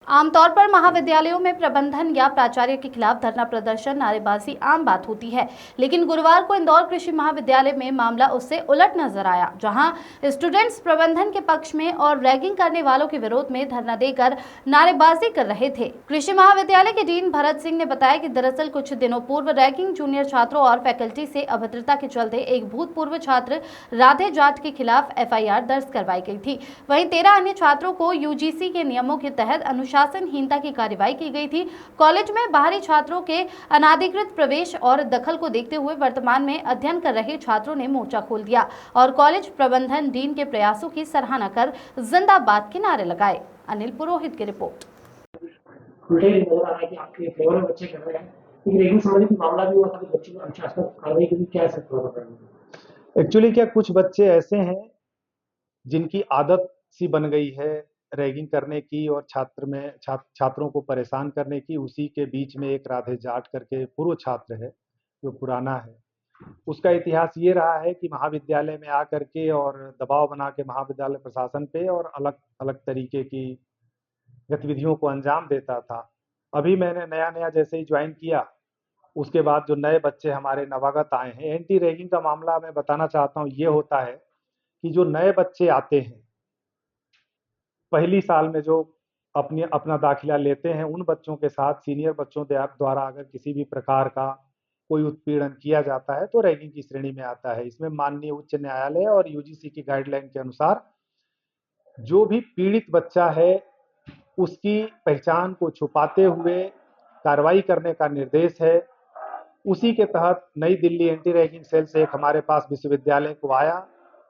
आमतौर पर महाविद्यालयों में प्रबंधन या प्राचार्य के खिलाफ धरना प्रदर्शन, नारेबाजी आम बात होती है, लेकिन गुरुवार को इंदौर कृषि महाविद्यालय में मामला उससे उलट नजर आया, जहां स्टूडेंट्स प्रबंधन के पक्ष में और रैगिंग करने वालों के विरोध में धरना देकर नारेबाजी कर रहे थे। कृषि महाविद्यालय के डीन भरत सिंह ने बताया कि दरअसल कुछ दिनों पूर्व रैगिंग जूनियर छात्रों और फैकल्टी से अभद्रता के चलते एक भूतपूर्व छात्र राधे जाट के खिलाफ FIR दर्ज करवाई गई थी। वहीं 13 अन्य छात्रों को UGC के नियमों के तहत अनुशासनहीनता की कार्रवाई की गई थी। कॉलेज में बाहरी छात्रों के अनाधिकृत प्रवेश और दखल को देखते हुए वर्तमान में अध्ययन कर रहे छात्रों ने मोर्चा खोल दिया और कॉलेज प्रबंधन डीन के प्रयासों की सराहना कर जिंदाबाद के नारे लगाए। अनिल पुरोहित की रिपोर्ट। एक्चुअली क्या कुछ बच्चे ऐसे हैं जिनकी आदत सी बन गई है रैगिंग करने की और छात्रों को परेशान करने की। उसी के बीच में एक राधे जाट करके पूर्व छात्र है जो पुराना है। उसका इतिहास ये रहा है कि महाविद्यालय में आकर के और दबाव बना के महाविद्यालय प्रशासन पे और अलग अलग तरीके की गतिविधियों को अंजाम देता था। अभी मैंने नया जैसे ही ज्वाइन किया, उसके बाद जो नए बच्चे हमारे नवागत आए हैं, एंटी रैगिंग का मामला मैं बताना चाहता हूँ। ये होता है कि जो नए बच्चे आते हैं पहली साल में, जो अपना दाखिला लेते हैं, उन बच्चों के साथ सीनियर बच्चों द्वारा अगर किसी भी प्रकार का कोई उत्पीड़न किया जाता है तो रैगिंग की श्रेणी में आता है। इसमें माननीय उच्च न्यायालय और UGC की गाइडलाइन के अनुसार जो भी पीड़ित बच्चा है उसकी पहचान को छुपाते हुए कार्रवाई करने का निर्देश है। उसी के तहत नई दिल्ली एंटी रैगिंग सेल से एक हमारे पास विश्वविद्यालय को आया,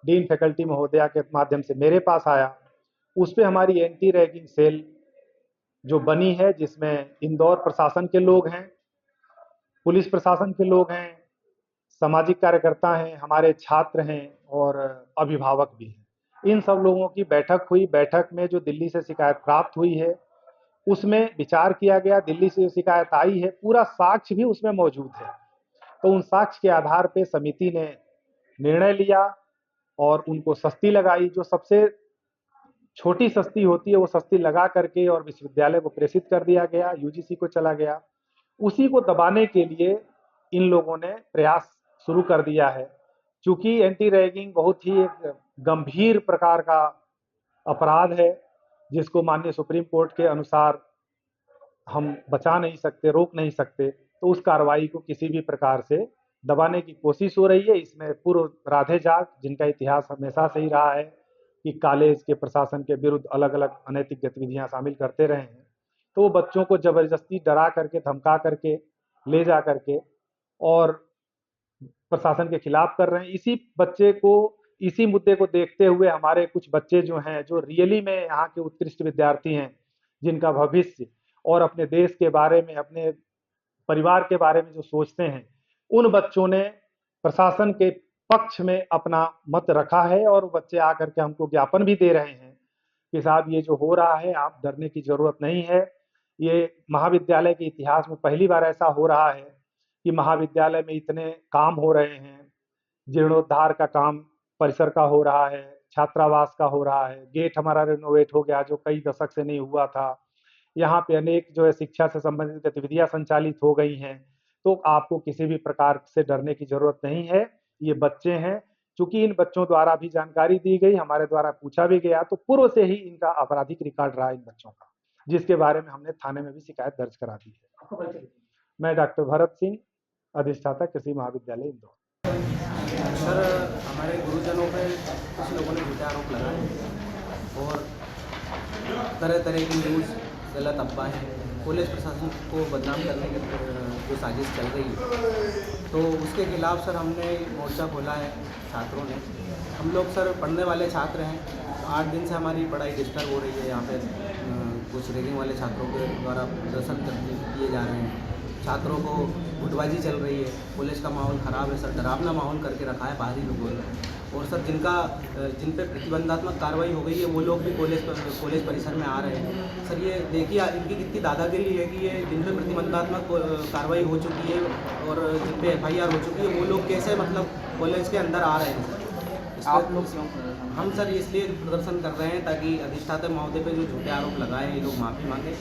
डीन फैकल्टी महोदया के माध्यम से मेरे पास आया। उस पे हमारी एंटी रैगिंग सेल जो बनी है, जिसमें इंदौर प्रशासन के लोग हैं, पुलिस प्रशासन के लोग हैं, सामाजिक कार्यकर्ता हैं, हमारे छात्र हैं और अभिभावक भी हैं। इन सब लोगों की बैठक हुई। बैठक में जो दिल्ली से शिकायत प्राप्त हुई है उसमें विचार किया गया। दिल्ली से शिकायत आई है, पूरा साक्ष्य भी उसमें मौजूद है। तो उन साक्ष्य के आधार पे समिति ने निर्णय लिया और उनको सस्ती लगाई। जो सबसे छोटी सस्ती होती है वो सस्ती लगा करके और विश्वविद्यालय को प्रेषित कर दिया गया, UGC को चला गया। उसी को दबाने के लिए इन लोगों ने प्रयास शुरू कर दिया है। चूंकि एंटी रैगिंग बहुत ही एक गंभीर प्रकार का अपराध है, जिसको माननीय सुप्रीम कोर्ट के अनुसार हम बचा नहीं सकते, रोक नहीं सकते, तो उस कार्रवाई को किसी भी प्रकार से दबाने की कोशिश हो रही है। इसमें पूर्व राधे जाट, जिनका इतिहास हमेशा से ही रहा है कि कॉलेज के प्रशासन के विरुद्ध अलग अलग अनैतिक गतिविधियां शामिल करते रहे हैं, तो वो बच्चों को जबरदस्ती डरा करके, धमका करके ले जा करके और प्रशासन के खिलाफ कर रहे हैं। इसी मुद्दे को देखते हुए हमारे कुछ बच्चे जो हैं, जो रियली में यहाँ के उत्कृष्ट विद्यार्थी हैं, जिनका भविष्य और अपने देश के बारे में, अपने परिवार के बारे में जो सोचते हैं, उन बच्चों ने प्रशासन के पक्ष में अपना मत रखा है और बच्चे आकर के हमको ज्ञापन भी दे रहे हैं कि साहब ये जो हो रहा है, आप डरने की जरूरत नहीं है। ये महाविद्यालय के इतिहास में पहली बार ऐसा हो रहा है कि महाविद्यालय में इतने काम हो रहे हैं। जीर्णोद्धार का काम परिसर का हो रहा है, छात्रावास का हो रहा है, गेट हमारा रिनोवेट हो गया जो कई दशक से नहीं हुआ था। यहाँ पे अनेक जो है शिक्षा से संबंधित गतिविधियां संचालित हो गई हैं। तो आपको किसी भी प्रकार से डरने की जरूरत नहीं है। ये बच्चे हैं, चूंकि इन बच्चों द्वारा भी जानकारी दी गई, हमारे द्वारा पूछा भी गया, तो पूर्व से ही इनका आपराधिक रिकॉर्ड रहा इन बच्चों का, जिसके बारे में हमने थाने में भी शिकायत दर्ज करा दी है। मैं डॉक्टर भरत सिंह, अधिष्ठाता कृषि महाविद्यालय इंदौर। सर, हमारे गुरुजनों पे कुछ लोगों ने झूठे आरोप लगाए और तरह तरह की न्यूज़, गलत अफवाहें, पुलिस प्रशासन को बदनाम करने की जो साजिश चल रही है, तो उसके खिलाफ सर हमने मोर्चा खोला है छात्रों ने। हम लोग सर पढ़ने वाले छात्र हैं, 8 दिन से हमारी पढ़ाई डिस्टर्ब हो रही है। यहाँ पे कुछ रैगिंग वाले छात्रों के द्वारा प्रदर्शन किए जा रहे हैं, छात्रों को गुटबाजी चल रही है, पुलिस का माहौल ख़राब है सर, डरावना माहौल करके रखा है बाहरी लोगों ने। और सर जिन पे प्रतिबंधात्मक कार्रवाई हो गई है वो लोग भी कॉलेज परिसर में आ रहे हैं। सर ये देखिए इनकी कितनी दादागिरी है कि ये जिन पे प्रतिबंधात्मक कार्रवाई हो चुकी है और जिन पे FIR हो चुकी है, वो लोग कैसे मतलब कॉलेज के अंदर आ रहे हैं। आप लोग क्यों प्रदर्शन हम सर इसलिए प्रदर्शन कर रहे हैं ताकि अधिष्ठाता महोदय पे जो झूठे आरोप लगाए हैं ये लोग माफ़ी मांगे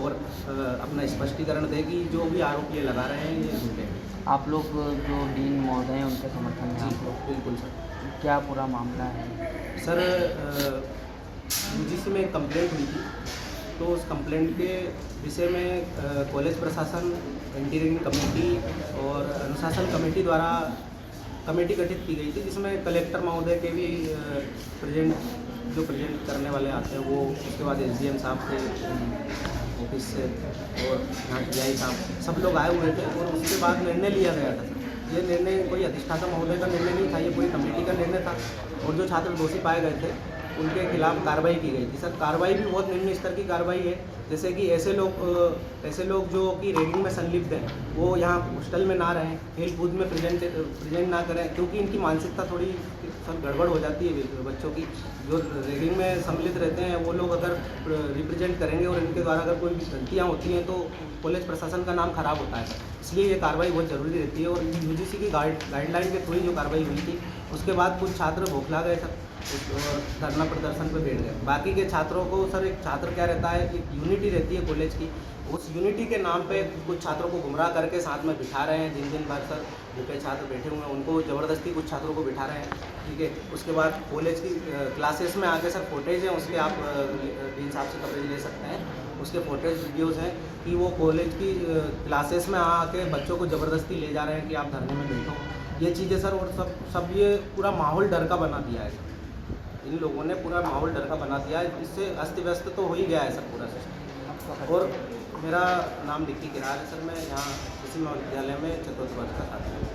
और अपना स्पष्टीकरण दें कि जो भी आरोप ये लगा रहे हैं ये झूठे हैं। आप लोग जो डीन महोदय हैं उनके समर्थन में जी आप लोग बिल्कुल सर। क्या पूरा मामला है? सर यूजीसी में एक कंप्लेंट हुई थी, तो उस कंप्लेंट के विषय में कॉलेज प्रशासन, एंटी रैगिंग कमेटी और अनुशासन कमेटी द्वारा कमेटी गठित की गई थी, जिसमें कलेक्टर महोदय के भी प्रेजेंट करने वाले आते हैं वो, उसके बाद एसडीएम साहब थे ऑफिस से और यहाँ टीआई साहब, सब लोग आए हुए थे और उसके बाद निर्णय लिया गया था। ये निर्णय कोई अधिष्ठाता महोदय का निर्णय नहीं था, ये पूरी कमेटी का निर्णय था और जो छात्र दोषी पाए गए थे उनके खिलाफ कार्रवाई की गई थी। सर कार्रवाई भी बहुत निम्न स्तर की कार्रवाई है, जैसे कि ऐसे लोग जो कि रैगिंग में संलिप्त हैं वो यहाँ हॉस्टल में ना रहें, खेल कूद में प्रेजेंट ना करें, क्योंकि इनकी मानसिकता थोड़ी सब गड़बड़ हो जाती है बच्चों की। जो रैगिंग में सम्मिलित रहते हैं वो लोग अगर रिप्रेजेंट करेंगे और इनके द्वारा अगर कोई भी गलतियाँ होती हैं तो कॉलेज प्रशासन का नाम खराब होता है, इसलिए ये कार्रवाई बहुत ज़रूरी रहती है। और यूजीसी की गाइडलाइन के थ्रू जो कार्रवाई हुई थी उसके बाद कुछ छात्र बौखला गए सर और धरना प्रदर्शन पे बैठ गए। बाकी के छात्रों को सर, एक छात्र क्या रहता है, एक यूनिटी रहती है कॉलेज की, उस यूनिटी के नाम पे कुछ छात्रों को गुमराह करके साथ में बिठा रहे हैं। दिन भर सर भूखे छात्र बैठे हुए हैं, उनको ज़बरदस्ती कुछ छात्रों को बिठा रहे हैं, ठीक है। उसके बाद कॉलेज की क्लासेस में आके सर फोटेज हैं उसके, आप डीन साहब से कवरेज ले सकते हैं, उसके फोटेज वीडियोज़ हैं कि वो कॉलेज की क्लासेस में आके बच्चों को ज़बरदस्ती ले जा रहे हैं कि आप धरने में बैठो। ये चीज़ें सर और सब ये पूरा माहौल डर का बना दिया है। इन लोगों ने पूरा माहौल डर का बना दिया है, इससे अस्त व्यस्त तो हो ही गया है सर पूरा सिस्टम। और मेरा नाम निक्की किरार है सर, मैं यहाँ कृषि महाविद्यालय में चतुर्थ वर्ष का छात्र हूँ।